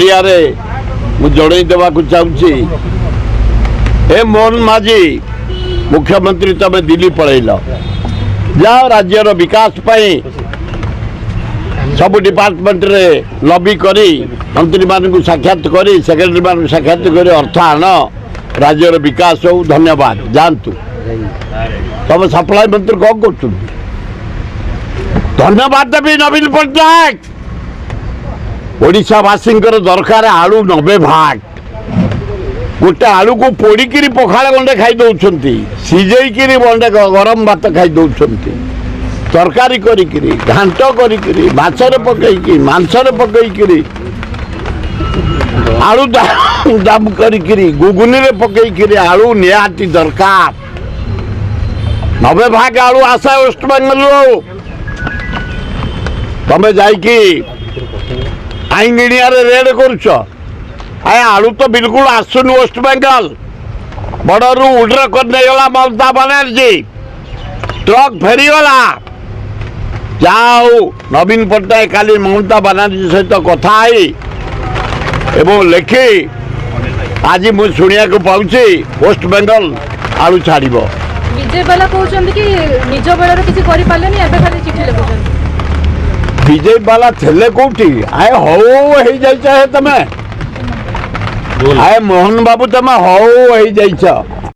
ओडिया रे मु जड़ई देवाक चाहूँगी हे मोहन माझी मुख्यमंत्री तमे दिल्ली पलैल जाओ राज्यर विकास पाई सब डिपार्टमेंट रे लॉबी करी मंत्री मान साक्षात करी सेक्रेटरी मान साक्षात करी अर्थ आण राज्यर विकास हो धन्यवाद जानतु तुम सप्लाई मंत्री कौन कर धन्यवाद देवी नवीन पट्टनायक ओडिशावासी दरकार आलू 90 भाग गोटे आलू को पोड़िकी पखाड़ गंडे खाई दौरान सीझेकी गंडे गरम भात खाई दौरान तरकारी करी घांट करी माछरे पकईकी मांसरे पकईकी आलू दाम करी गुगुनी रे पकईकी आलू निहाती दरकार 90 भाग आलू आशा वेस्ट बेंगल तमें जाइकी आईंगिणिया रेड करुच आलू तो बिल्कुल आसुन वेस्ट बेंगल बड़रू उड्र कर गला ममता बनर्जी ट्रक फेरीगला जाओ नवीन पट्टनायक काली ममता बनर्जी सहित कथा एवं लिखि आज मुझे शुणा पाऊँगी वेस्ट बेंगल आलू छाड़ विजय बाला कहते कि निज बेल किसी खाली चिठी लिखुं विजय बाला थे कौटी आए हो जाए तमें आए मोहन बाबू तमें हो जाइछ